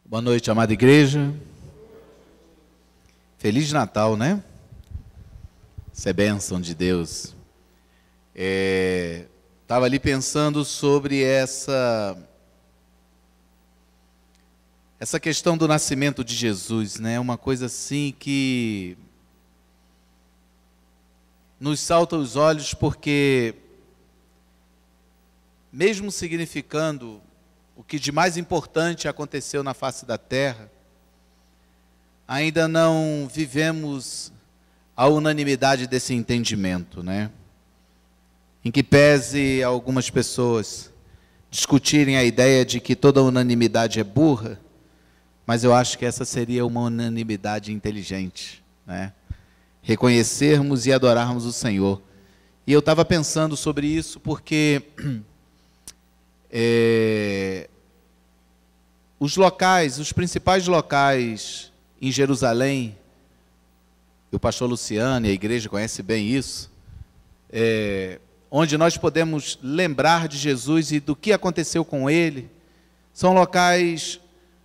Boa noite, amada igreja. Feliz Natal, né? Isso é bênção de Deus. Estava ali pensando sobre essa questão do nascimento de Jesus, né? Uma coisa assim que nos salta aos olhos, porque mesmo significando o que de mais importante aconteceu na face da terra, ainda não vivemos a unanimidade desse entendimento, né? Em que pese algumas pessoas discutirem a ideia de que toda unanimidade é burra, mas eu acho que essa seria uma unanimidade inteligente, né? Reconhecermos e adorarmos o Senhor. E eu estava pensando sobre isso porque os principais locais em Jerusalém, o pastor Luciano e a igreja conhecem bem isso, onde nós podemos lembrar de Jesus e do que aconteceu com ele, são locais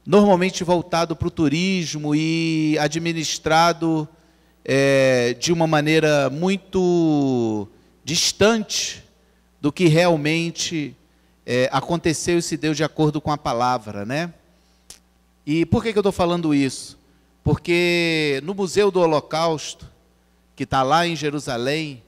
normalmente voltados para o turismo e administrado de uma maneira muito distante do que realmente aconteceu e se deu de acordo com a palavra, né? E por que eu estou falando isso? Porque no Museu do Holocausto, que está lá em Jerusalém,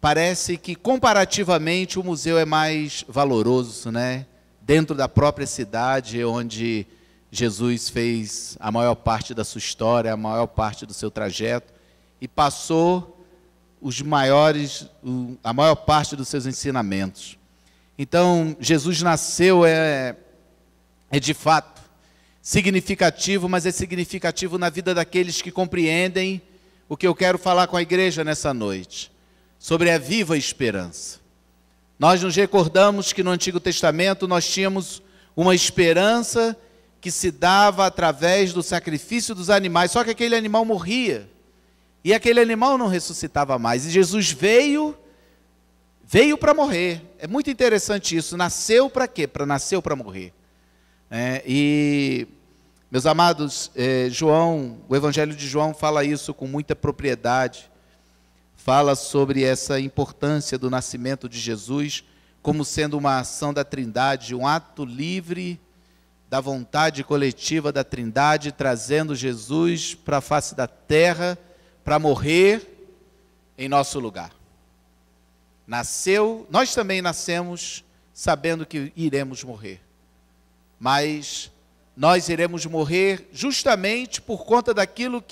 parece que comparativamente o museu é mais valoroso, né? Dentro da própria cidade onde Jesus fez a maior parte da sua história, a maior parte do seu trajeto, e passou a maior parte dos seus ensinamentos. Então, Jesus nasceu de fato significativo, mas é significativo na vida daqueles que compreendem o que eu quero falar com a igreja nessa noite, sobre a viva esperança. Nós nos recordamos que no Antigo Testamento nós tínhamos uma esperança que se dava através do sacrifício dos animais, só que aquele animal morria, e aquele animal não ressuscitava mais, e Jesus veio para morrer. É muito interessante isso. Nasceu para quê? Nasceu para morrer. E, meus amados, o Evangelho de João fala isso com muita propriedade. Fala sobre essa importância do nascimento de Jesus como sendo uma ação da Trindade, um ato livre da vontade coletiva da Trindade, trazendo Jesus para a face da terra para morrer em nosso lugar. Nós também nascemos sabendo que iremos morrer, mas nós iremos morrer justamente por conta daquilo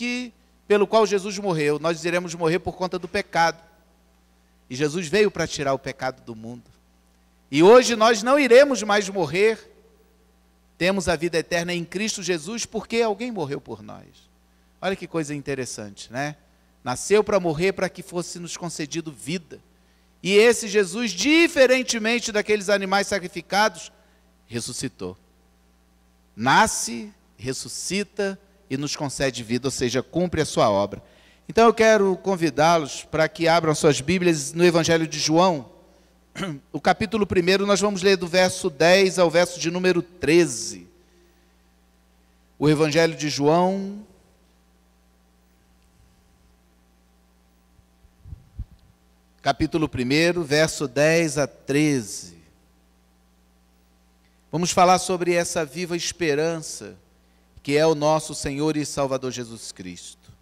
pelo qual Jesus morreu. Nós iremos morrer por conta do pecado, e Jesus veio para tirar o pecado do mundo, e hoje nós não iremos mais morrer, temos a vida eterna em Cristo Jesus, porque alguém morreu por nós. Olha que coisa interessante, né? Nasceu para morrer para que fosse nos concedido vida. E esse Jesus, diferentemente daqueles animais sacrificados, ressuscitou. Nasce, ressuscita e nos concede vida, ou seja, cumpre a sua obra. Então eu quero convidá-los para que abram suas Bíblias no Evangelho de João. O capítulo 1, nós vamos ler do verso 10 ao verso de número 13. O Evangelho de João, capítulo 1, verso 10 a 13. Vamos falar sobre essa viva esperança, que é o nosso Senhor e Salvador Jesus Cristo.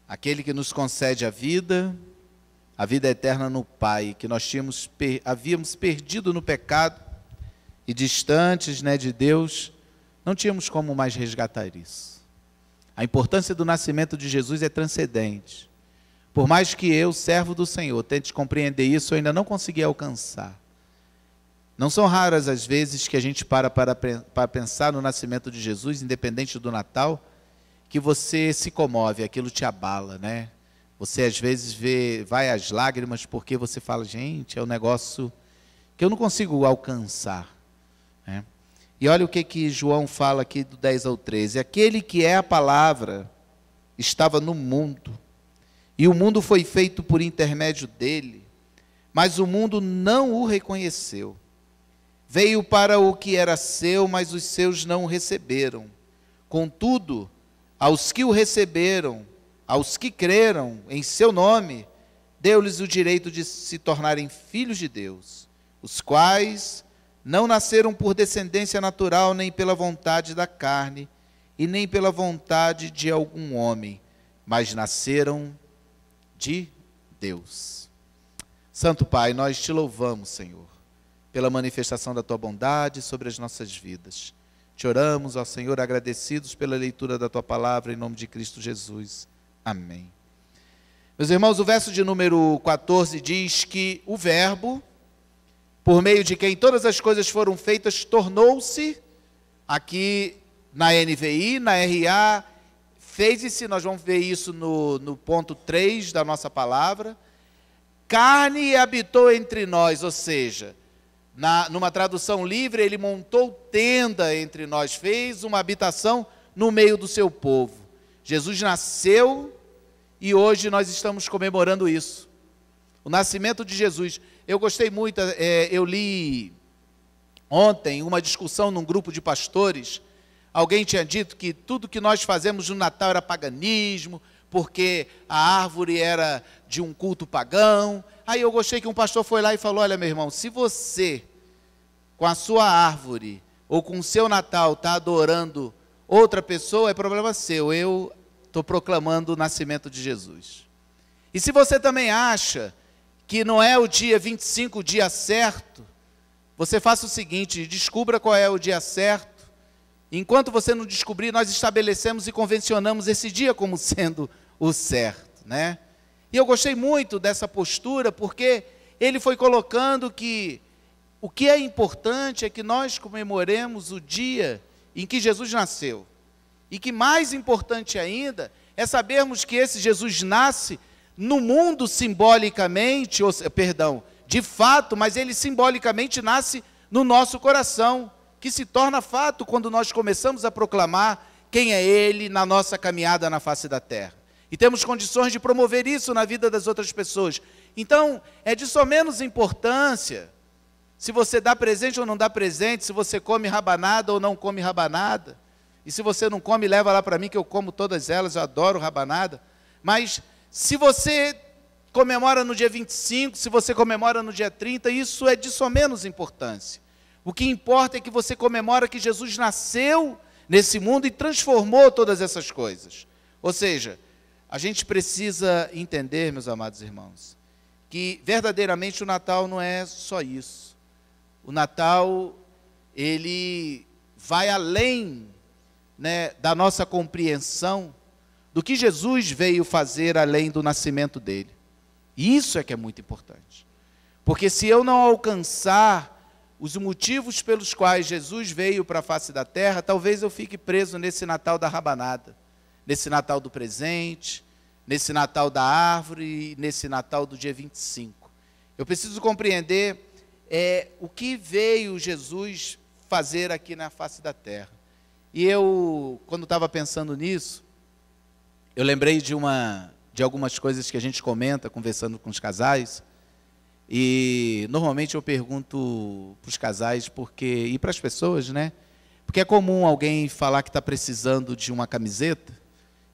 Aquele que nos concede a vida eterna no Pai, que nós havíamos perdido no pecado, e distantes, de Deus, não tínhamos como mais resgatar isso. A importância do nascimento de Jesus é transcendente. Por mais que eu, servo do Senhor, tente compreender isso, eu ainda não consegui alcançar. Não são raras as vezes que a gente para pensar no nascimento de Jesus, independente do Natal, que você se comove, aquilo te abala, né? Você às vezes vai às lágrimas porque você fala, gente, é um negócio que eu não consigo alcançar, né? E olha o que João fala aqui do 10 ao 13. Aquele que é a palavra estava no mundo, e o mundo foi feito por intermédio dele, mas o mundo não o reconheceu. Veio para o que era seu, mas os seus não o receberam. Contudo, aos que o receberam, aos que creram em seu nome, deu-lhes o direito de se tornarem filhos de Deus, os quais não nasceram por descendência natural, nem pela vontade da carne, e nem pela vontade de algum homem, mas nasceram de Deus. Santo Pai, nós te louvamos, Senhor, pela manifestação da tua bondade sobre as nossas vidas. Te oramos, ó Senhor, agradecidos pela leitura da tua palavra, em nome de Cristo Jesus. Amém. Meus irmãos, o verso de número 14 diz que o Verbo, por meio de quem todas as coisas foram feitas, tornou-se, aqui na NVI, na RA, fez-se, nós vamos ver isso no ponto 3 da nossa palavra, carne e habitou entre nós, ou seja, numa tradução livre, ele montou tenda entre nós, fez uma habitação no meio do seu povo. Jesus nasceu e hoje nós estamos comemorando isso, o nascimento de Jesus. Eu gostei muito, eu li ontem uma discussão num grupo de pastores. Alguém tinha dito que tudo que nós fazemos no Natal era paganismo, porque a árvore era de um culto pagão. Aí eu gostei que um pastor foi lá e falou: olha, meu irmão, se você, com a sua árvore, ou com o seu Natal, está adorando outra pessoa, é problema seu. Eu estou proclamando o nascimento de Jesus. E se você também acha que não é o dia 25 o dia certo, você faça o seguinte: descubra qual é o dia certo. Enquanto você não descobrir, nós estabelecemos e convencionamos esse dia como sendo o certo, né? E eu gostei muito dessa postura, porque ele foi colocando que o que é importante é que nós comemoremos o dia em que Jesus nasceu. E que mais importante ainda é sabermos que esse Jesus nasce no mundo simbolicamente, de fato, mas ele simbolicamente nasce no nosso coração, que se torna fato quando nós começamos a proclamar quem é ele na nossa caminhada na face da terra. E temos condições de promover isso na vida das outras pessoas. Então, é de somenos importância se você dá presente ou não dá presente, se você come rabanada ou não come rabanada. E se você não come, leva lá para mim que eu como todas elas, eu adoro rabanada. Mas se você comemora no dia 25, se você comemora no dia 30, isso é de somenos importância. O que importa é que você comemora que Jesus nasceu nesse mundo e transformou todas essas coisas. Ou seja, a gente precisa entender, meus amados irmãos, que verdadeiramente o Natal não é só isso. O Natal, ele vai além, né, da nossa compreensão do que Jesus veio fazer além do nascimento dele. E isso é que é muito importante. Porque se eu não alcançar os motivos pelos quais Jesus veio para a face da terra, talvez eu fique preso nesse Natal da rabanada, nesse Natal do presente, nesse Natal da árvore, nesse Natal do dia 25. Eu preciso compreender o que veio Jesus fazer aqui na face da terra. E eu, quando estava pensando nisso, eu lembrei de algumas coisas que a gente comenta, conversando com os casais. E normalmente eu pergunto para os casais, e para as pessoas, né? Porque é comum alguém falar que está precisando de uma camiseta,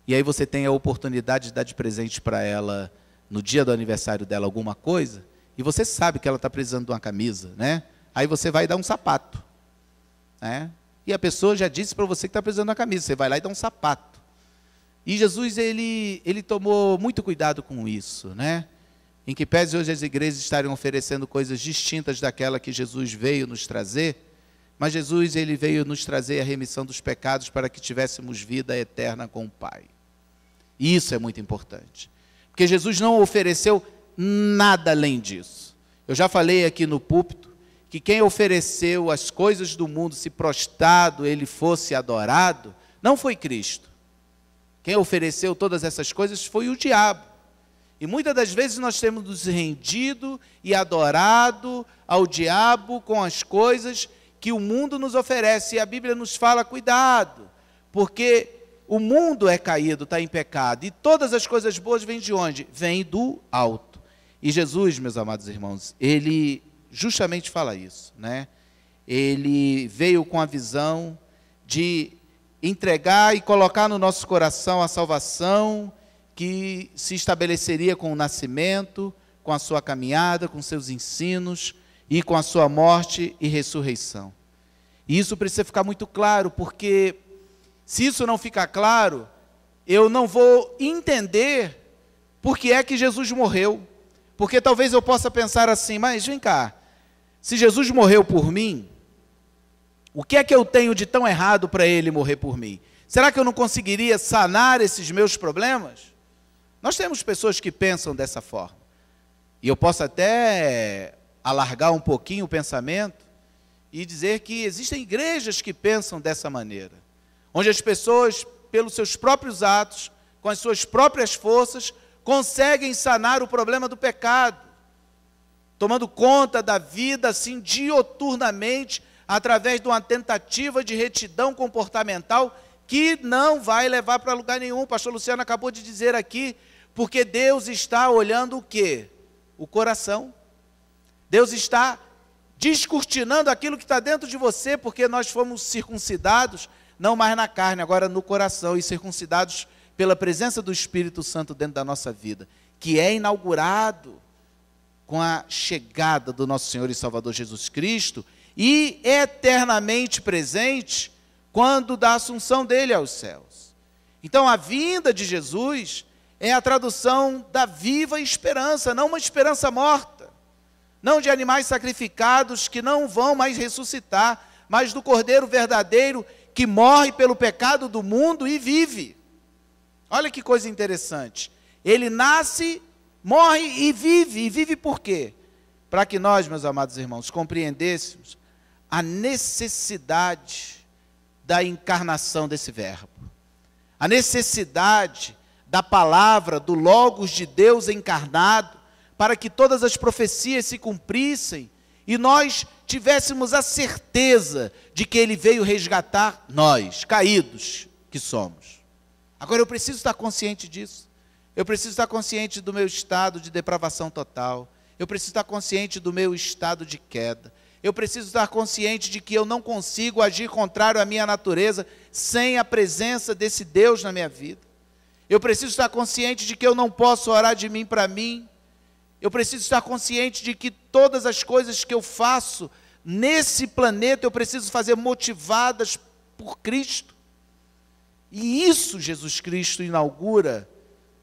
e aí você tem a oportunidade de dar de presente para ela, no dia do aniversário dela, alguma coisa, e você sabe que ela está precisando de uma camisa, né? Aí você vai dar um sapato, né? E a pessoa já disse para você que está precisando de uma camisa, você vai lá e dá um sapato. E Jesus, ele tomou muito cuidado com isso, né? Em que pese hoje as igrejas estarem oferecendo coisas distintas daquela que Jesus veio nos trazer, mas Jesus, ele veio nos trazer a remissão dos pecados para que tivéssemos vida eterna com o Pai. E isso é muito importante, porque Jesus não ofereceu nada além disso. Eu já falei aqui no púlpito que quem ofereceu as coisas do mundo, se prostrado ele fosse adorado, não foi Cristo. Quem ofereceu todas essas coisas foi o diabo. E muitas das vezes nós temos nos rendido e adorado ao diabo com as coisas que o mundo nos oferece. E a Bíblia nos fala: cuidado, porque o mundo é caído, está em pecado. E todas as coisas boas vêm de onde? Vêm do alto. E Jesus, meus amados irmãos, ele justamente fala isso, né? ele veio com a visão de entregar e colocar no nosso coração a salvação que se estabeleceria com o nascimento, com a sua caminhada, com seus ensinos e com a sua morte e ressurreição. E isso precisa ficar muito claro, porque se isso não ficar claro, eu não vou entender por que é que Jesus morreu. Porque talvez eu possa pensar assim, mas vem cá, se Jesus morreu por mim, o que é que eu tenho de tão errado para ele morrer por mim? Será que eu não conseguiria sanar esses meus problemas? Nós temos pessoas que pensam dessa forma. E eu posso até alargar um pouquinho o pensamento e dizer que existem igrejas que pensam dessa maneira, onde as pessoas, pelos seus próprios atos, com as suas próprias forças, conseguem sanar o problema do pecado, tomando conta da vida assim dioturnamente, através de uma tentativa de retidão comportamental que não vai levar para lugar nenhum. O pastor Luciano acabou de dizer aqui, porque Deus está olhando o quê? O coração. Deus está descortinando aquilo que está dentro de você, porque nós fomos circuncidados, não mais na carne, agora no coração, e circuncidados pela presença do Espírito Santo dentro da nossa vida, que é inaugurado com a chegada do nosso Senhor e Salvador Jesus Cristo, e eternamente presente quando da assunção dele aos céus. Então a vinda de Jesus é a tradução da viva esperança, não uma esperança morta, não de animais sacrificados que não vão mais ressuscitar, mas do Cordeiro verdadeiro que morre pelo pecado do mundo e vive. Olha que coisa interessante. Ele nasce, morre e vive por quê? Para que nós, meus amados irmãos, compreendêssemos a necessidade da encarnação desse verbo, a necessidade da palavra, do Logos de Deus encarnado, para que todas as profecias se cumprissem e nós tivéssemos a certeza de que ele veio resgatar nós, caídos que somos. Agora eu preciso estar consciente disso, eu preciso estar consciente do meu estado de depravação total, eu preciso estar consciente do meu estado de queda, eu preciso estar consciente de que eu não consigo agir contrário à minha natureza sem a presença desse Deus na minha vida. Eu preciso estar consciente de que eu não posso orar de mim para mim. Eu preciso estar consciente de que todas as coisas que eu faço nesse planeta eu preciso fazer motivadas por Cristo. E isso Jesus Cristo inaugura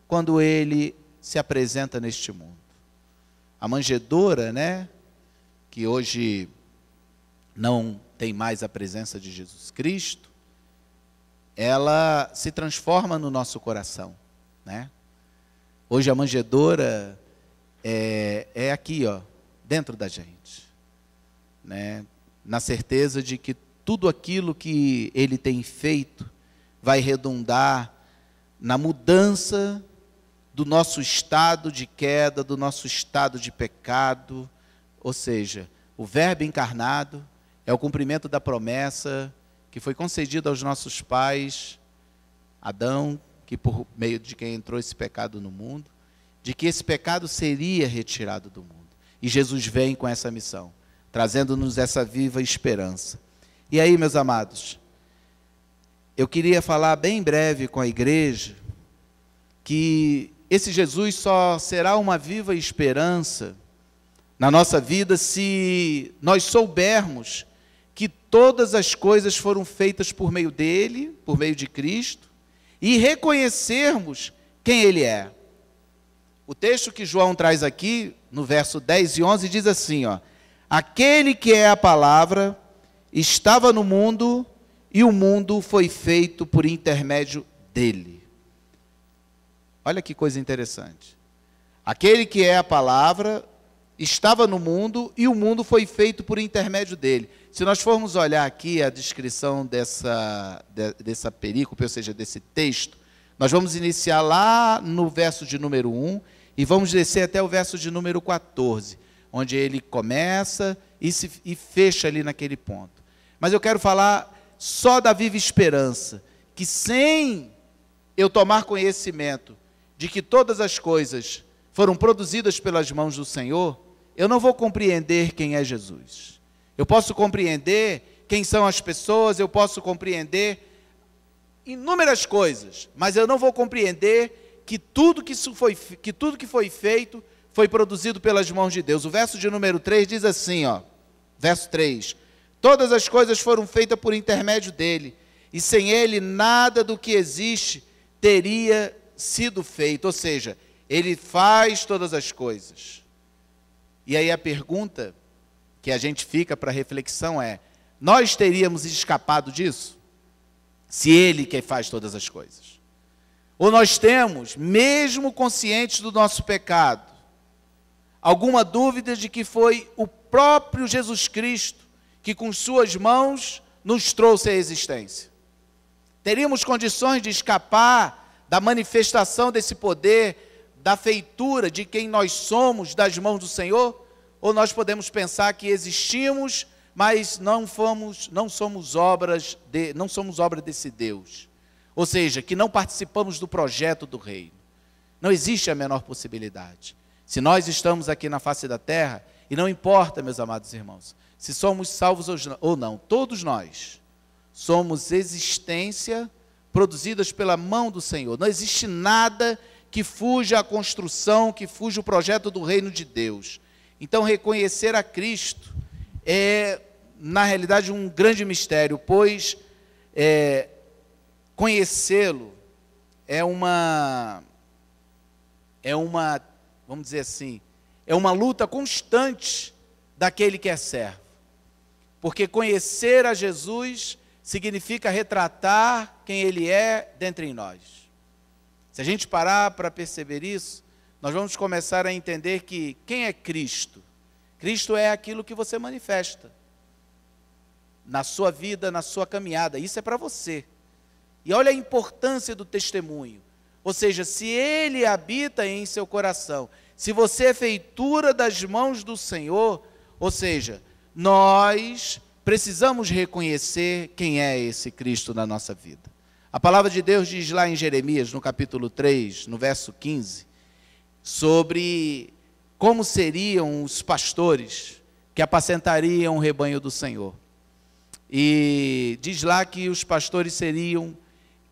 quando ele se apresenta neste mundo. A manjedoura, né, que hoje não tem mais a presença de Jesus Cristo, ela se transforma no nosso coração, né? Hoje a manjedoura é aqui, ó, dentro da gente, né? Na certeza de que tudo aquilo que ele tem feito vai redundar na mudança do nosso estado de queda, do nosso estado de pecado. Ou seja, o Verbo encarnado é o cumprimento da promessa que foi concedida aos nossos pais, Adão, que por meio de quem entrou esse pecado no mundo, de que esse pecado seria retirado do mundo. E Jesus vem com essa missão, trazendo-nos essa viva esperança. E aí, meus amados, eu queria falar bem breve com a igreja que esse Jesus só será uma viva esperança na nossa vida se nós soubermos que todas as coisas foram feitas por meio dele, por meio de Cristo, e reconhecermos quem ele é. O texto que João traz aqui, no verso 10 e 11, diz assim, ó: aquele que é a palavra estava no mundo e o mundo foi feito por intermédio dele. Olha que coisa interessante. Aquele que é a palavra estava no mundo e o mundo foi feito por intermédio dele. Se nós formos olhar aqui a descrição dessa perícope, ou seja, desse texto, nós vamos iniciar lá no verso de número 1 e vamos descer até o verso de número 14, onde ele começa e fecha ali naquele ponto. Mas eu quero falar só da viva esperança, que sem eu tomar conhecimento de que todas as coisas foram produzidas pelas mãos do Senhor, eu não vou compreender quem é Jesus. Eu posso compreender quem são as pessoas, eu posso compreender inúmeras coisas, mas eu não vou compreender que tudo que foi feito foi produzido pelas mãos de Deus. O verso de número 3 diz assim, ó, verso 3: todas as coisas foram feitas por intermédio dele, e sem ele nada do que existe teria sido feito. Ou seja, ele faz todas as coisas. E aí a pergunta que a gente fica para reflexão é: nós teríamos escapado disso? Se ele que faz todas as coisas? Ou nós temos, mesmo conscientes do nosso pecado, alguma dúvida de que foi o próprio Jesus Cristo que com suas mãos nos trouxe à existência? Teríamos condições de escapar da manifestação desse poder, da feitura de quem nós somos das mãos do Senhor? Ou nós podemos pensar que existimos, mas não somos obra desse Deus? Ou seja, que não participamos do projeto do reino. Não existe a menor possibilidade. Se nós estamos aqui na face da terra, e não importa, meus amados irmãos, se somos salvos ou não, todos nós somos existência produzidas pela mão do Senhor. Não existe nada que fuja à construção, que fuja o projeto do reino de Deus. Então, reconhecer a Cristo é, na realidade, um grande mistério, pois conhecê-lo vamos dizer assim, é uma luta constante daquele que é servo. Porque conhecer a Jesus significa retratar quem ele é dentre nós. Se a gente parar para perceber isso, nós vamos começar a entender que quem é Cristo? Cristo é aquilo que você manifesta na sua vida, na sua caminhada. Isso é para você. E olha a importância do testemunho. Ou seja, se ele habita em seu coração, se você é feitura das mãos do Senhor, ou seja, nós precisamos reconhecer quem é esse Cristo na nossa vida. A palavra de Deus diz lá em Jeremias, no capítulo 3, no verso 15, sobre como seriam os pastores que apacentariam o rebanho do Senhor. E diz lá que os pastores seriam,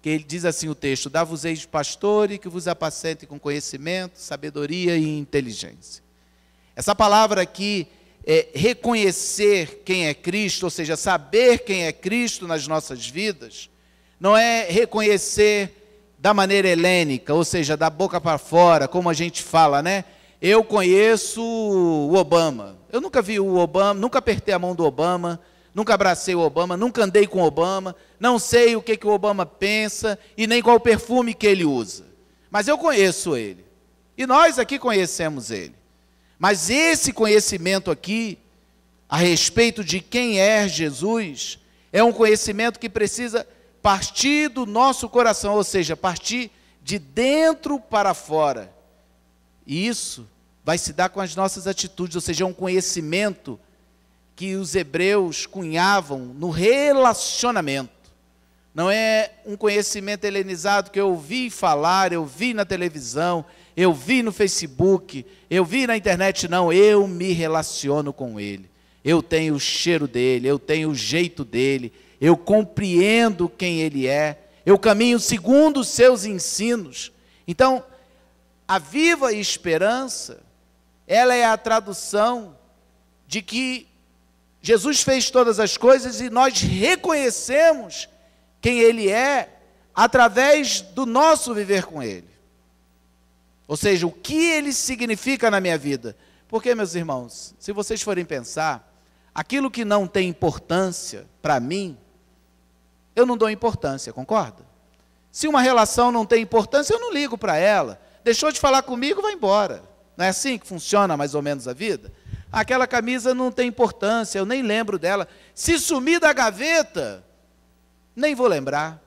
que ele diz assim o texto: dá-vos-eis pastores que vos apacentem com conhecimento, sabedoria e inteligência. Essa palavra aqui é reconhecer quem é Cristo, ou seja, saber quem é Cristo nas nossas vidas, não é reconhecer da maneira helênica, ou seja, da boca para fora, como a gente fala, né? Eu conheço o Obama. Eu nunca vi o Obama, nunca apertei a mão do Obama, nunca abracei o Obama, nunca andei com o Obama, não sei o que o Obama pensa e nem qual o perfume que ele usa. Mas eu conheço ele. E nós aqui conhecemos ele. Mas esse conhecimento aqui, a respeito de quem é Jesus, é um conhecimento que precisa partir do nosso coração, ou seja, partir de dentro para fora. E isso vai se dar com as nossas atitudes, ou seja, é um conhecimento que os hebreus cunhavam no relacionamento. Não é um conhecimento helenizado que eu ouvi falar, eu vi na televisão, eu vi no Facebook, eu vi na internet. Não, eu me relaciono com ele. Eu tenho o cheiro dele, eu tenho o jeito dele, eu compreendo quem ele é, eu caminho segundo os seus ensinos. Então, a viva esperança, ela é a tradução de que Jesus fez todas as coisas e nós reconhecemos quem ele é através do nosso viver com ele. Ou seja, o que ele significa na minha vida. Porque, meus irmãos, se vocês forem pensar, aquilo que não tem importância para mim, eu não dou importância, concorda? Se uma relação não tem importância, eu não ligo para ela. Deixou de falar comigo, vai embora. Não é assim que funciona mais ou menos a vida? Aquela camisa não tem importância, eu nem lembro dela. Se sumir da gaveta, nem vou lembrar.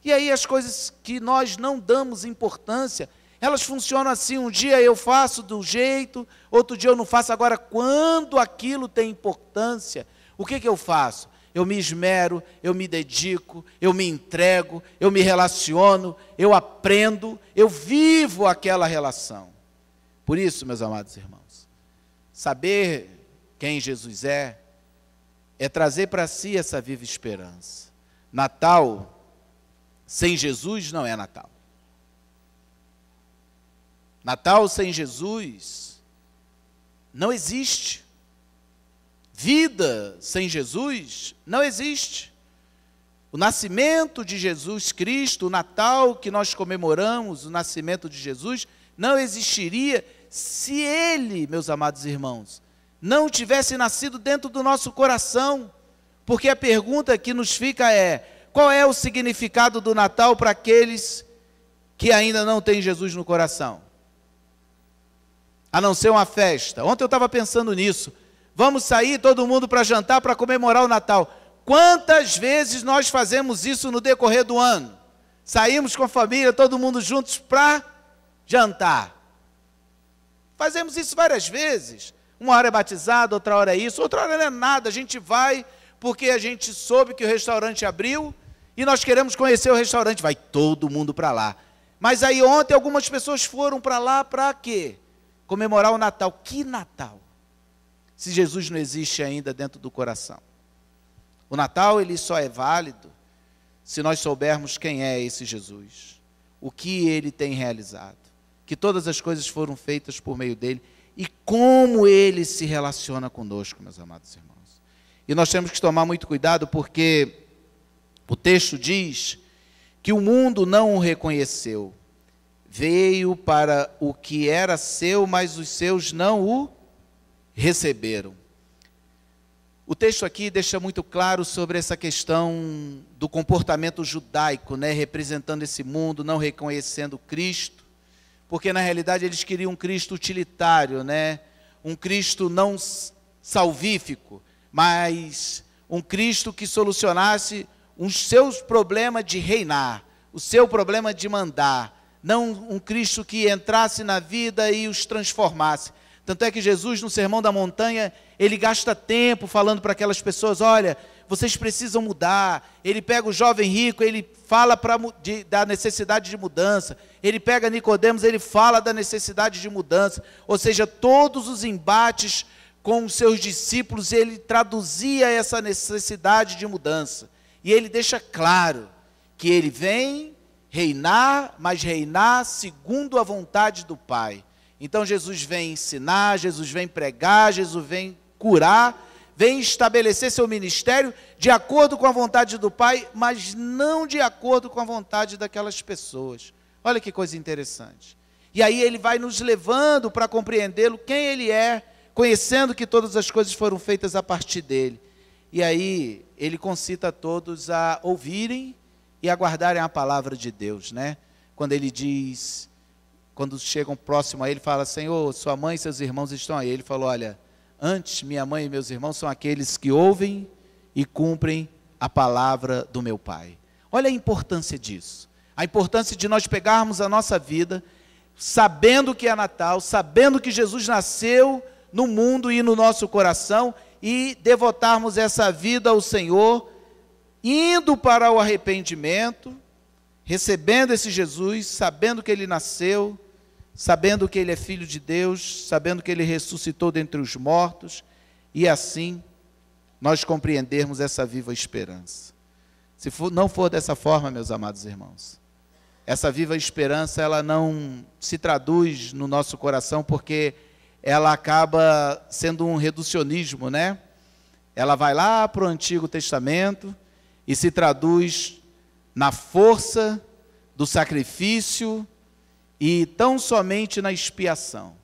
E aí as coisas que nós não damos importância, elas funcionam assim: um dia eu faço do jeito, outro dia eu não faço. Agora, quando aquilo tem importância, o que eu faço? Eu me esmero, eu me dedico, eu me entrego, eu me relaciono, eu aprendo, eu vivo aquela relação. Por isso, meus amados irmãos, saber quem Jesus é é trazer para si essa viva esperança. Natal sem Jesus não é Natal. Natal sem Jesus não existe. Vida sem Jesus não existe. O nascimento de Jesus Cristo, o Natal que nós comemoramos, o nascimento de Jesus, não existiria se Ele, meus amados irmãos, não tivesse nascido dentro do nosso coração. Porque a pergunta que nos fica é: qual é o significado do Natal para aqueles que ainda não têm Jesus no coração? A não ser uma festa. Ontem eu estava pensando nisso. Vamos sair todo mundo para jantar, para comemorar o Natal. Quantas vezes nós fazemos isso no decorrer do ano? Saímos com a família, todo mundo juntos para jantar. Fazemos isso várias vezes. Uma hora é batizado, outra hora é isso, outra hora não é nada. A gente vai porque a gente soube que o restaurante abriu e nós queremos conhecer o restaurante. Vai todo mundo para lá. Mas aí ontem algumas pessoas foram para lá para quê? Comemorar o Natal. Que Natal? Se Jesus não existe ainda dentro do coração. O Natal, ele só é válido se nós soubermos quem é esse Jesus, o que ele tem realizado, que todas as coisas foram feitas por meio dele e como ele se relaciona conosco, meus amados irmãos. E nós temos que tomar muito cuidado porque o texto diz que o mundo não o reconheceu. Veio para o que era seu, mas os seus não o receberam. O texto aqui deixa muito claro sobre essa questão do comportamento judaico, né, representando esse mundo, não reconhecendo Cristo, porque na realidade eles queriam um Cristo utilitário, né, um Cristo não salvífico, mas um Cristo que solucionasse os seus problemas de reinar, o seu problema de mandar, não um Cristo que entrasse na vida e os transformasse. Tanto é que Jesus, no Sermão da Montanha, ele gasta tempo falando para aquelas pessoas: olha, vocês precisam mudar. Ele pega o jovem rico, ele fala da necessidade de mudança. Ele pega Nicodemos, ele fala da necessidade de mudança. Ou seja, todos os embates com os seus discípulos, ele traduzia essa necessidade de mudança. E ele deixa claro que ele vem reinar, mas reinar segundo a vontade do Pai. Então Jesus vem ensinar, Jesus vem pregar, Jesus vem curar, vem estabelecer seu ministério de acordo com a vontade do Pai, mas não de acordo com a vontade daquelas pessoas. Olha que coisa interessante. E aí ele vai nos levando para compreendê-lo, quem ele é, conhecendo que todas as coisas foram feitas a partir dele. E aí ele concita a todos a ouvirem e aguardarem a palavra de Deus, né? Quando ele diz, quando chegam próximo a ele, fala: Senhor, sua mãe e seus irmãos estão aí. Ele falou: olha, antes minha mãe e meus irmãos são aqueles que ouvem e cumprem a palavra do meu Pai. Olha a importância disso. A importância de nós pegarmos a nossa vida, sabendo que é Natal, sabendo que Jesus nasceu no mundo e no nosso coração, e devotarmos essa vida ao Senhor, indo para o arrependimento, recebendo esse Jesus, sabendo que ele nasceu, sabendo que ele é filho de Deus, sabendo que ele ressuscitou dentre os mortos, e assim nós compreendermos essa viva esperança. Se não for dessa forma, meus amados irmãos, essa viva esperança, ela não se traduz no nosso coração, porque ela acaba sendo um reducionismo, né? Ela vai lá para o Antigo Testamento e se traduz na força do sacrifício e tão somente na expiação,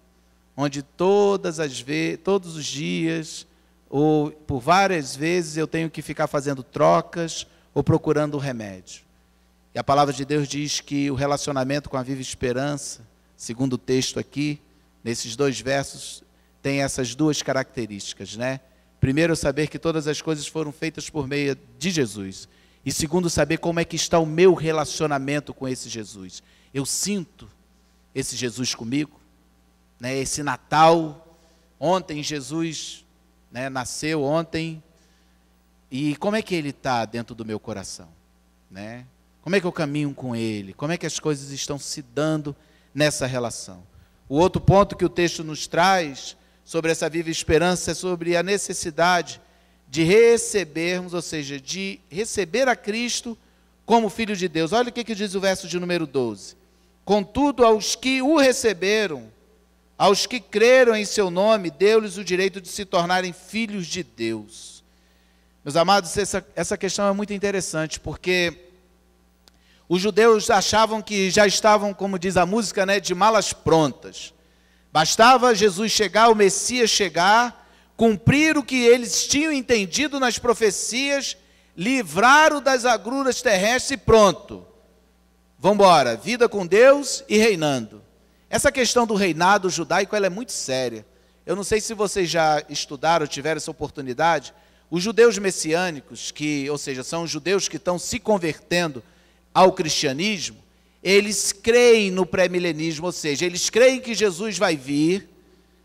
onde todos os dias, ou por várias vezes, eu tenho que ficar fazendo trocas ou procurando o remédio. E a palavra de Deus diz que o relacionamento com a viva esperança, segundo o texto aqui, nesses 2 versos, tem essas 2 características, né? Primeiro, saber que todas as coisas foram feitas por meio de Jesus. E segundo, saber como é que está o meu relacionamento com esse Jesus. Eu sinto esse Jesus comigo, né? Esse Natal. Ontem Jesus, né, nasceu ontem. E como é que ele está dentro do meu coração, né? Como é que eu caminho com ele? Como é que as coisas estão se dando nessa relação? O outro ponto que o texto nos traz sobre essa viva esperança é sobre a necessidade de recebermos, ou seja, de receber a Cristo como Filho de Deus. Olha o que diz o verso de número 12. Contudo, aos que o receberam, aos que creram em seu nome, deu-lhes o direito de se tornarem filhos de Deus. Meus amados, essa questão é muito interessante, porque os judeus achavam que já estavam, como diz a música, né, de malas prontas. Bastava Jesus chegar, o Messias chegar, cumprir o que eles tinham entendido nas profecias, livrar-o das agruras terrestres e pronto. Vamos embora, vida com Deus e reinando. Essa questão do reinado judaico, ela é muito séria. Eu não sei se vocês já estudaram, tiveram essa oportunidade. Os judeus messiânicos, ou seja, são os judeus que estão se convertendo ao cristianismo, eles creem no pré-milenismo, ou seja, eles creem que Jesus vai vir,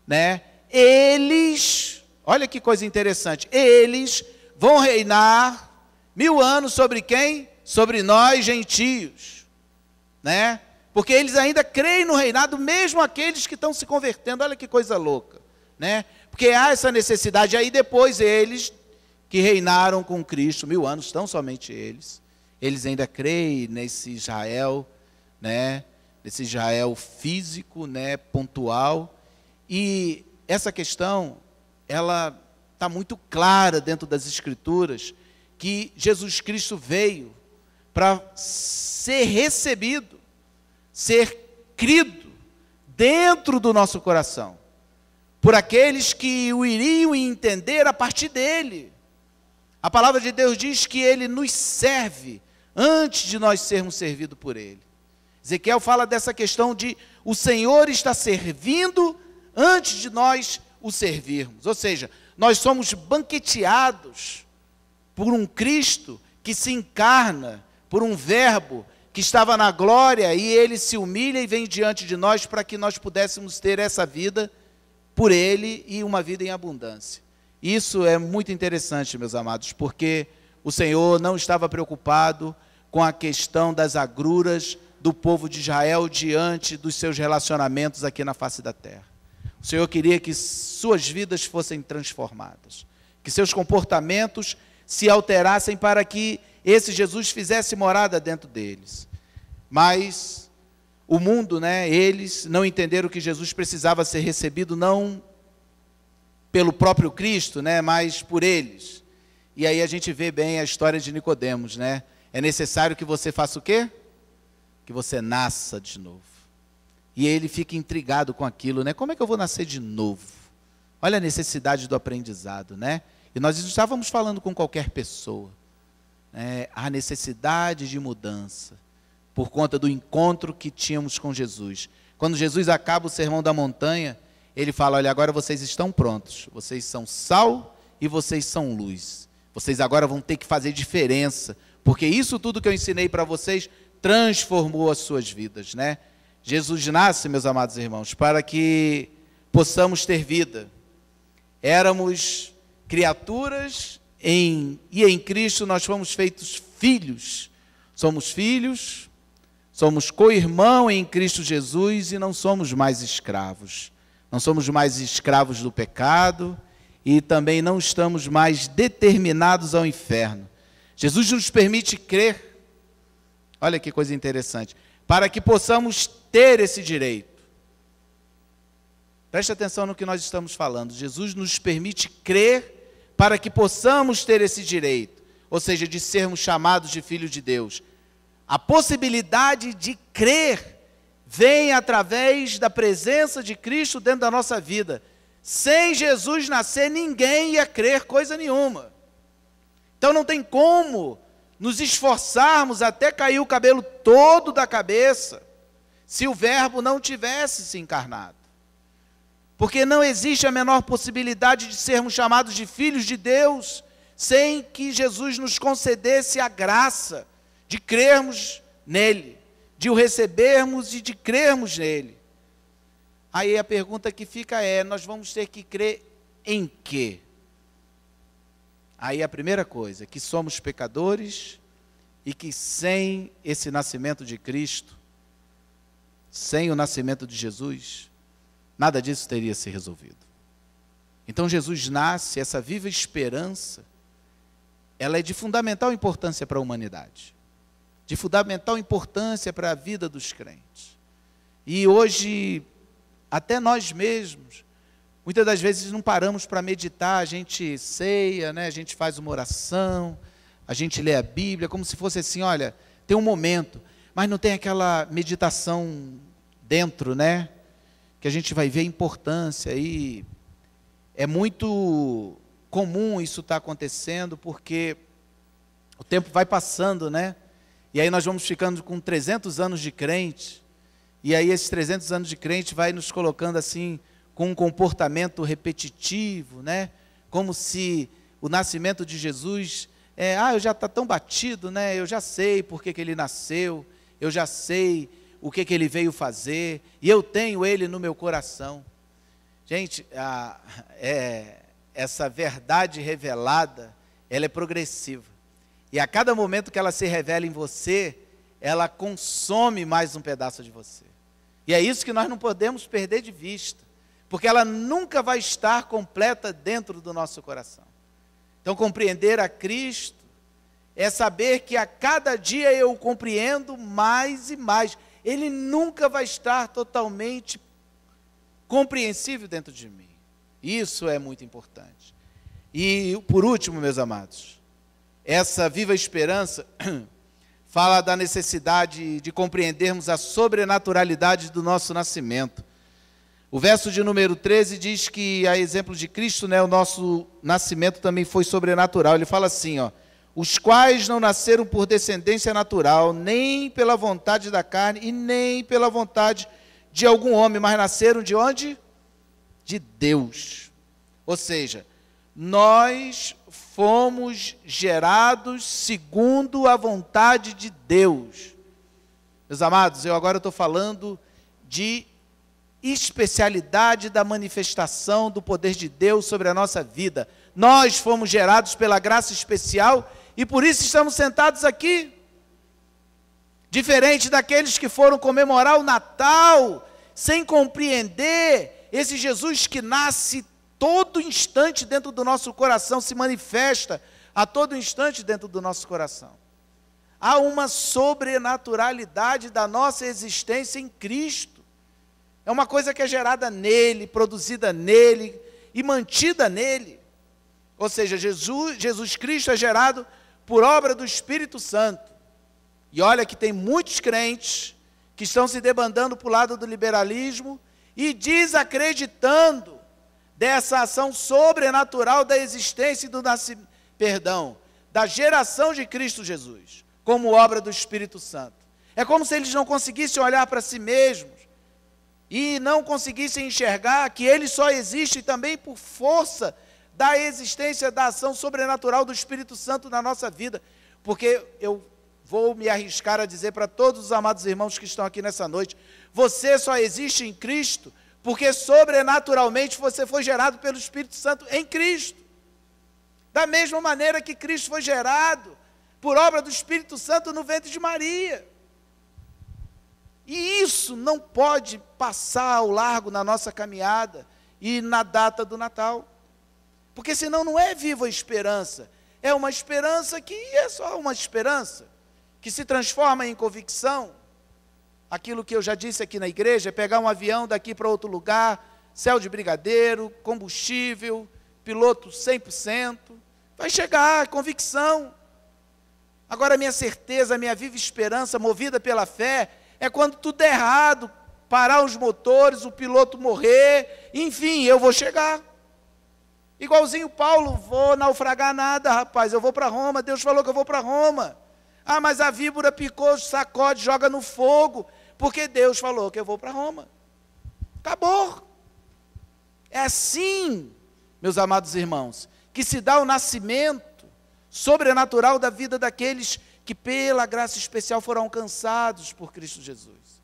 né? Eles, olha que coisa interessante, eles vão reinar 1000 anos sobre quem? Sobre nós, gentios, né? Porque eles ainda creem no reinado, mesmo aqueles que estão se convertendo. Olha que coisa louca, né? Porque há essa necessidade. Aí depois eles, que reinaram com Cristo 1000 anos, tão somente eles ainda creem nesse Israel, né? Nesse Israel físico, né? Pontual. E essa questão, ela está muito clara dentro das Escrituras, que Jesus Cristo veio para ser recebido, ser crido dentro do nosso coração, por aqueles que o iriam entender a partir dele. A palavra de Deus diz que ele nos serve antes de nós sermos servidos por ele. Ezequiel fala dessa questão de o Senhor está servindo antes de nós o servirmos. Ou seja, nós somos banqueteados por um Cristo que se encarna, por um verbo que estava na glória, e ele se humilha e vem diante de nós para que nós pudéssemos ter essa vida por ele e uma vida em abundância. Isso é muito interessante, meus amados, porque o Senhor não estava preocupado com a questão das agruras do povo de Israel diante dos seus relacionamentos aqui na face da terra. O Senhor queria que suas vidas fossem transformadas, que seus comportamentos se alterassem para que esse Jesus fizesse morada dentro deles. Mas o mundo, né, eles não entenderam que Jesus precisava ser recebido não pelo próprio Cristo, né, mas por eles. E aí a gente vê bem a história de Nicodemos, né? É necessário que você faça o quê? Que você nasça de novo. E ele fica intrigado com aquilo, né? Como é que eu vou nascer de novo? Olha a necessidade do aprendizado, né? E nós não estávamos falando com qualquer pessoa. A necessidade de mudança, por conta do encontro que tínhamos com Jesus. Quando Jesus acaba o Sermão da Montanha, ele fala, olha, agora vocês estão prontos. Vocês são sal e vocês são luz. Vocês agora vão ter que fazer diferença, porque isso tudo que eu ensinei para vocês transformou as suas vidas, né? Jesus nasce, meus amados irmãos, para que possamos ter vida. Éramos criaturas e em Cristo nós fomos feitos filhos. Somos filhos, somos co-irmão em Cristo Jesus e não somos mais escravos. Não somos mais escravos do pecado e também não estamos mais determinados ao inferno. Jesus nos permite crer, olha que coisa interessante, para que possamos ter esse direito. Preste atenção no que nós estamos falando. Jesus nos permite crer para que possamos ter esse direito, ou seja, de sermos chamados de filhos de Deus. A possibilidade de crer vem através da presença de Cristo dentro da nossa vida. Sem Jesus nascer, ninguém ia crer coisa nenhuma. Então não tem como nos esforçarmos até cair o cabelo todo da cabeça, se o verbo não tivesse se encarnado. Porque não existe a menor possibilidade de sermos chamados de filhos de Deus, sem que Jesus nos concedesse a graça de crermos nele, de o recebermos e de crermos nele. Aí a pergunta que fica é, nós vamos ter que crer em quê? Aí a primeira coisa, que somos pecadores e que sem esse nascimento de Cristo, sem o nascimento de Jesus, nada disso teria se resolvido. Então Jesus nasce, essa viva esperança, ela é de fundamental importância para a humanidade, de fundamental importância para a vida dos crentes. E hoje, até nós mesmos, muitas das vezes não paramos para meditar, a gente ceia, né? A gente faz uma oração, a gente lê a Bíblia, como se fosse assim, olha, tem um momento, mas não tem aquela meditação dentro, né? Que a gente vai ver a importância. E é muito comum isso estar acontecendo, porque o tempo vai passando, né? E aí nós vamos ficando com 300 anos de crente, e aí esses 300 anos de crente vai nos colocando assim, com um comportamento repetitivo, né? Como se o nascimento de Jesus, eu já está tão batido, né? Eu já sei por que ele nasceu, eu já sei o que ele veio fazer, e eu tenho ele no meu coração. Gente, essa verdade revelada, ela é progressiva. E a cada momento que ela se revela em você, ela consome mais um pedaço de você. E é isso que nós não podemos perder de vista, porque ela nunca vai estar completa dentro do nosso coração. Então, compreender a Cristo é saber que a cada dia eu o compreendo mais e mais. Ele nunca vai estar totalmente compreensível dentro de mim. Isso é muito importante. E, por último, meus amados, essa viva esperança fala da necessidade de compreendermos a sobrenaturalidade do nosso nascimento. O verso de número 13 diz que, a exemplo de Cristo, né, o nosso nascimento também foi sobrenatural. Ele fala assim, ó, os quais não nasceram por descendência natural, nem pela vontade da carne, e nem pela vontade de algum homem, mas nasceram de onde? De Deus. Ou seja, nós fomos gerados segundo a vontade de Deus. Meus amados, eu agora estou falando de especialidade da manifestação do poder de Deus sobre a nossa vida. Nós fomos gerados pela graça especial e por isso estamos sentados aqui. Diferente daqueles que foram comemorar o Natal sem compreender esse Jesus que nasce todo instante dentro do nosso coração, se manifesta a todo instante dentro do nosso coração. Há uma sobrenaturalidade da nossa existência em Cristo. É uma coisa que é gerada nele, produzida nele e mantida nele. Ou seja, Jesus Cristo é gerado por obra do Espírito Santo. E olha que tem muitos crentes que estão se debandando para o lado do liberalismo e desacreditando dessa ação sobrenatural da existência e da geração de Cristo Jesus, como obra do Espírito Santo. É como se eles não conseguissem olhar para si mesmos e não conseguissem enxergar que ele só existe também por força da existência da ação sobrenatural do Espírito Santo na nossa vida. Porque eu vou me arriscar a dizer para todos os amados irmãos que estão aqui nessa noite, você só existe em Cristo porque sobrenaturalmente você foi gerado pelo Espírito Santo em Cristo. Da mesma maneira que Cristo foi gerado por obra do Espírito Santo no ventre de Maria. E isso não pode passar ao largo na nossa caminhada e na data do Natal. Porque senão não é viva a esperança. É uma esperança que é só uma esperança, que se transforma em convicção. Aquilo que eu já disse aqui na igreja, é pegar um avião daqui para outro lugar, céu de brigadeiro, combustível, piloto 100%, vai chegar, convicção. Agora a minha certeza, a minha viva esperança, movida pela fé, é quando tudo der errado, parar os motores, o piloto morrer, enfim, eu vou chegar. Igualzinho Paulo, vou naufragar nada, rapaz, eu vou para Roma, Deus falou que eu vou para Roma. Ah, mas a víbora picou, sacode, joga no fogo, porque Deus falou que eu vou para Roma. Acabou. É assim, meus amados irmãos, que se dá o nascimento sobrenatural da vida daqueles que pela graça especial foram alcançados por Cristo Jesus.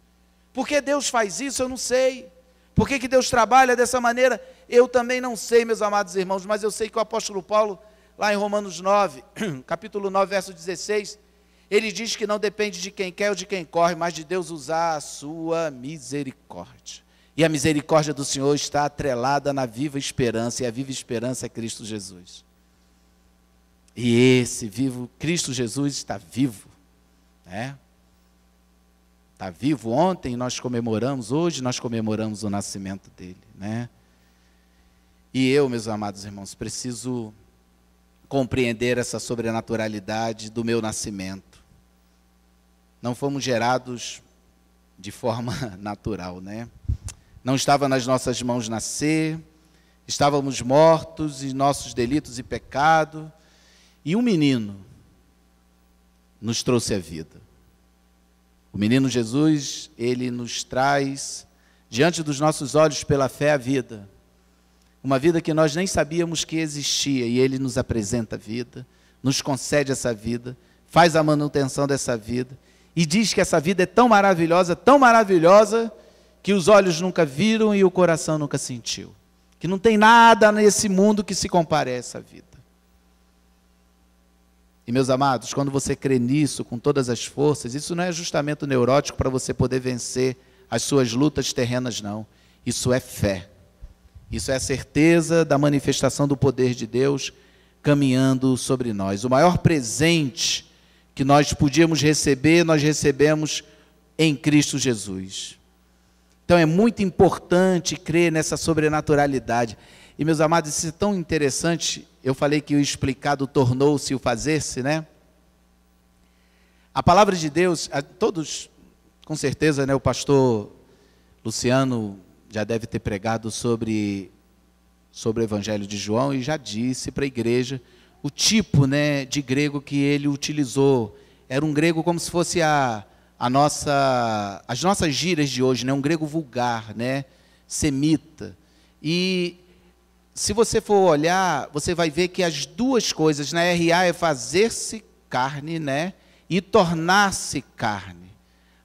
Por que Deus faz isso? Eu não sei. Por que Deus trabalha dessa maneira? Eu também não sei, meus amados irmãos, mas eu sei que o apóstolo Paulo, lá em Romanos 9, capítulo 9, verso 16, ele diz que não depende de quem quer ou de quem corre, mas de Deus usar a sua misericórdia. E a misericórdia do Senhor está atrelada na viva esperança, e a viva esperança é Cristo Jesus. E esse vivo, Cristo Jesus está vivo, né? Está vivo. Ontem nós comemoramos, hoje nós comemoramos o nascimento dele, né? E eu, meus amados irmãos, preciso compreender essa sobrenaturalidade do meu nascimento. Não fomos gerados de forma natural, né? Não estava nas nossas mãos nascer, estávamos mortos em nossos delitos e pecado, e um menino nos trouxe a vida. O menino Jesus, ele nos traz diante dos nossos olhos pela fé a vida. Uma vida que nós nem sabíamos que existia, e ele nos apresenta a vida, nos concede essa vida, faz a manutenção dessa vida, e diz que essa vida é tão maravilhosa, que os olhos nunca viram e o coração nunca sentiu. Que não tem nada nesse mundo que se compare a essa vida. E, meus amados, quando você crê nisso com todas as forças, isso não é ajustamento neurótico para você poder vencer as suas lutas terrenas, não. Isso é fé. Isso é a certeza da manifestação do poder de Deus caminhando sobre nós. O maior presente que nós podíamos receber, nós recebemos em Cristo Jesus. Então é muito importante crer nessa sobrenaturalidade. E, meus amados, isso é tão interessante. Eu falei que o explicado tornou-se o fazer-se, né? A palavra de Deus, todos, com certeza, né, o pastor Luciano já deve ter pregado sobre o Evangelho de João e já disse para a igreja o tipo, né, de grego que ele utilizou. Era um grego como se fosse as nossas gírias de hoje, né, um grego vulgar, né, semita. E se você for olhar, você vai ver que as duas coisas, né, RA é fazer-se carne, né, e tornar-se carne.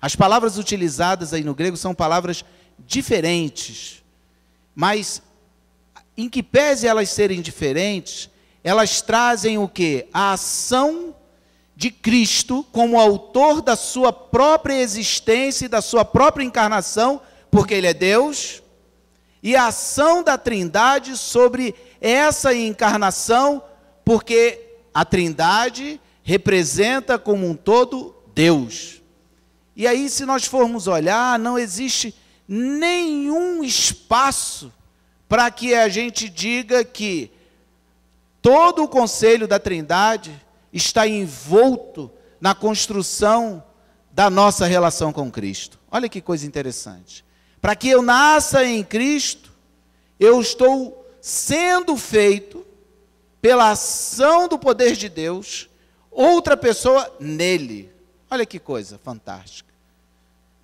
As palavras utilizadas aí no grego são palavras diferentes, mas em que pese elas serem diferentes, elas trazem o quê? A ação de Cristo como autor da sua própria existência e da sua própria encarnação, porque Ele é Deus, e a ação da Trindade sobre essa encarnação, porque a Trindade representa como um todo Deus. E aí, se nós formos olhar, não existe nenhum espaço para que a gente diga que todo o conselho da Trindade está envolto na construção da nossa relação com Cristo. Olha que coisa interessante. Para que eu nasça em Cristo, eu estou sendo feito, pela ação do poder de Deus, outra pessoa nele. Olha que coisa fantástica.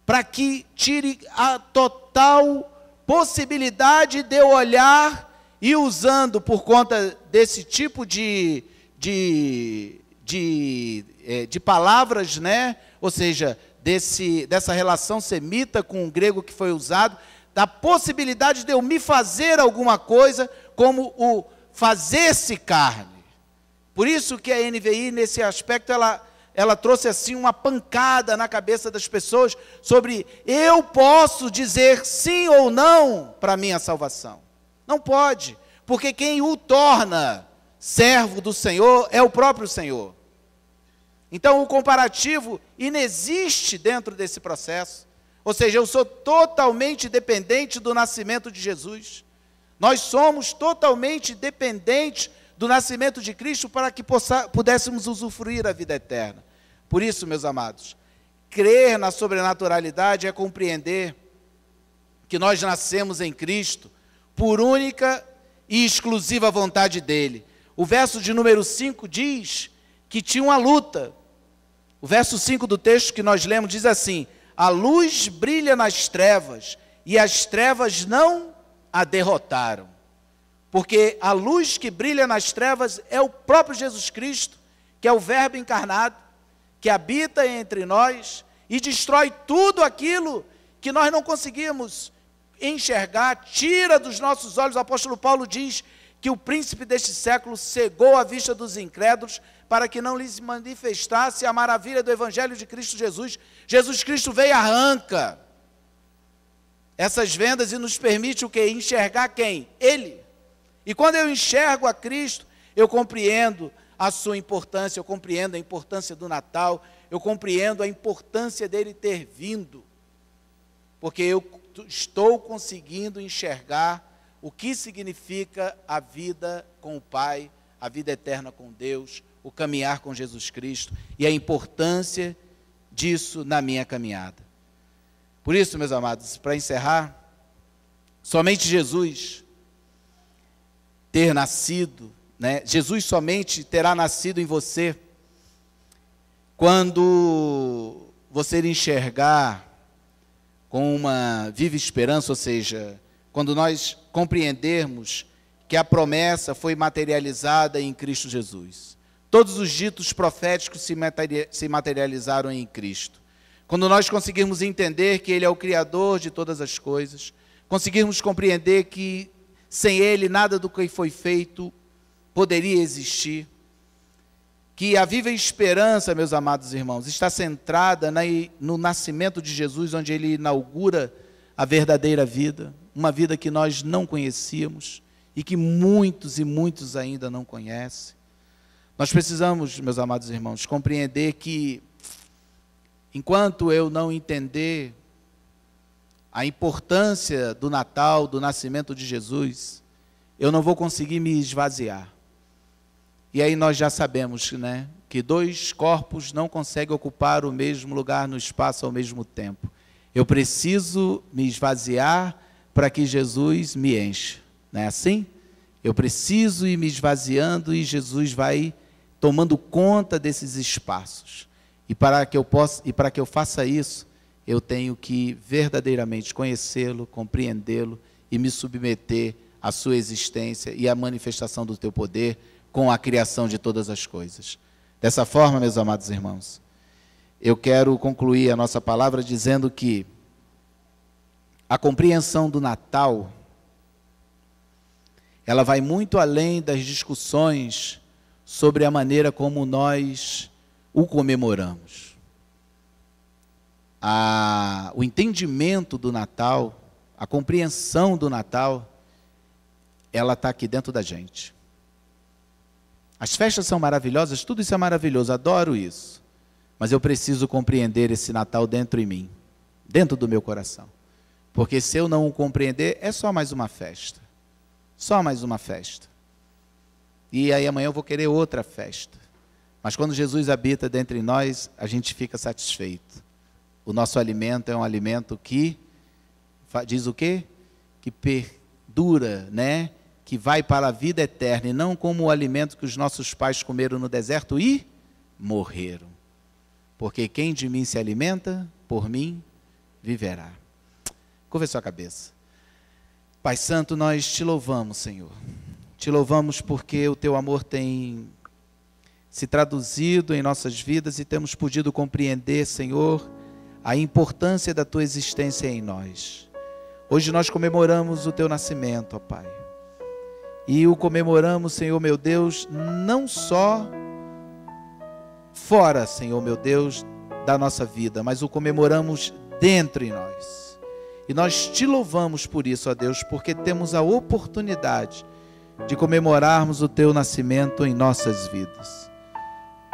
Para que tire a total possibilidade de eu olhar e usando por conta desse tipo de palavras, né? Ou seja, dessa relação semita com o grego que foi usado, da possibilidade de eu me fazer alguma coisa como o fazer-se carne. Por isso que a NVI, nesse aspecto, ela trouxe assim uma pancada na cabeça das pessoas sobre eu posso dizer sim ou não para a minha salvação. Não pode, porque quem o torna servo do Senhor é o próprio Senhor. Então o comparativo inexiste dentro desse processo. Ou seja, eu sou totalmente dependente do nascimento de Jesus. Nós somos totalmente dependentes do nascimento de Cristo para que pudéssemos usufruir a vida eterna. Por isso, meus amados, crer na sobrenaturalidade é compreender que nós nascemos em Cristo por única e exclusiva vontade dele. O verso de número 5 diz que tinha uma luta. O verso 5 do texto que nós lemos diz assim: a luz brilha nas trevas, e as trevas não a derrotaram. Porque a luz que brilha nas trevas é o próprio Jesus Cristo, que é o Verbo encarnado, que habita entre nós e destrói tudo aquilo que nós não conseguimos enxergar, tira dos nossos olhos. O apóstolo Paulo diz que o príncipe deste século cegou a vista dos incrédulos para que não lhes manifestasse a maravilha do Evangelho de Cristo Jesus. Jesus Cristo veio e arranca essas vendas e nos permite o quê? Enxergar quem? Ele. E quando eu enxergo a Cristo, eu compreendo a sua importância, eu compreendo a importância do Natal, eu compreendo a importância dele ter vindo, porque eu estou conseguindo enxergar o que significa a vida com o Pai, a vida eterna com Deus, o caminhar com Jesus Cristo e a importância disso na minha caminhada. Por isso, meus amados, para encerrar, somente Jesus ter nascido, Jesus somente terá nascido em você quando você enxergar com uma viva esperança, ou seja, quando nós compreendermos que a promessa foi materializada em Cristo Jesus. Todos os ditos proféticos se materializaram em Cristo. Quando nós conseguirmos entender que Ele é o Criador de todas as coisas, conseguirmos compreender que sem Ele nada do que foi feito poderia existir, que a viva esperança, meus amados irmãos, está centrada no nascimento de Jesus, onde Ele inaugura a verdadeira vida, uma vida que nós não conhecíamos e que muitos e muitos ainda não conhecem. Nós precisamos, meus amados irmãos, compreender que, enquanto eu não entender a importância do Natal, do nascimento de Jesus, eu não vou conseguir me esvaziar. E aí nós já sabemos, que dois corpos não conseguem ocupar o mesmo lugar no espaço ao mesmo tempo. Eu preciso me esvaziar para que Jesus me encha. Não é assim? Eu preciso ir me esvaziando e Jesus vai tomando conta desses espaços. E para que eu faça isso, eu tenho que verdadeiramente conhecê-lo, compreendê-lo e me submeter à sua existência e à manifestação do teu poder com a criação de todas as coisas. Dessa forma, meus amados irmãos, eu quero concluir a nossa palavra dizendo que a compreensão do Natal, ela vai muito além das discussões sobre a maneira como nós o comemoramos. O entendimento do Natal, a compreensão do Natal, ela está aqui dentro da gente. As festas são maravilhosas, tudo isso é maravilhoso, adoro isso. Mas eu preciso compreender esse Natal dentro em mim, dentro do meu coração. Porque se eu não o compreender, é só mais uma festa. Só mais uma festa. E aí amanhã eu vou querer outra festa. Mas quando Jesus habita dentro de nós, a gente fica satisfeito. O nosso alimento é um alimento que, diz o quê? Que perdura, que vai para a vida eterna, e não como o alimento que os nossos pais comeram no deserto e morreram. Porque quem de mim se alimenta, por mim viverá. Curva a sua cabeça. Pai Santo, nós te louvamos, Senhor. Te louvamos porque o teu amor tem se traduzido em nossas vidas e temos podido compreender, Senhor, a importância da tua existência em nós. Hoje nós comemoramos o teu nascimento, ó Pai. E o comemoramos, Senhor meu Deus, não só fora, Senhor meu Deus, da nossa vida, mas o comemoramos dentro em nós. E nós te louvamos por isso, ó Deus, porque temos a oportunidade de comemorarmos o teu nascimento em nossas vidas.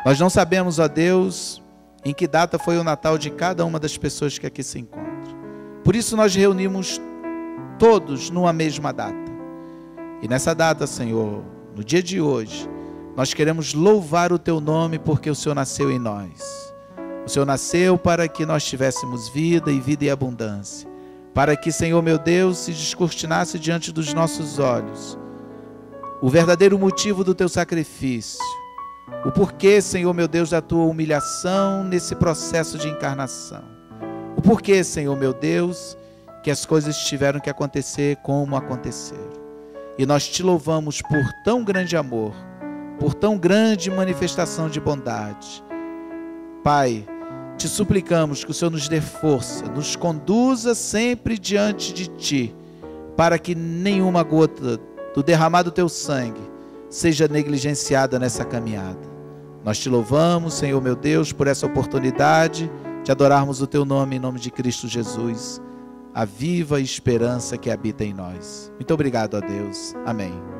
Nós não sabemos, ó Deus, em que data foi o Natal de cada uma das pessoas que aqui se encontram. Por isso nós reunimos todos numa mesma data. E nessa data, Senhor, no dia de hoje, nós queremos louvar o teu nome porque o Senhor nasceu em nós. O Senhor nasceu para que nós tivéssemos vida e vida em abundância. Para que, Senhor meu Deus, se descortinasse diante dos nossos olhos o verdadeiro motivo do teu sacrifício. O porquê, Senhor meu Deus, da tua humilhação nesse processo de encarnação. O porquê, Senhor meu Deus, que as coisas tiveram que acontecer como aconteceram. E nós te louvamos por tão grande amor, por tão grande manifestação de bondade. Pai, te suplicamos que o Senhor nos dê força, nos conduza sempre diante de ti, para que nenhuma gota do derramado teu sangue seja negligenciada nessa caminhada. Nós te louvamos, Senhor meu Deus, por essa oportunidade de adorarmos o teu nome, em nome de Cristo Jesus, a viva esperança que habita em nós. Muito obrigado a Deus. Amém.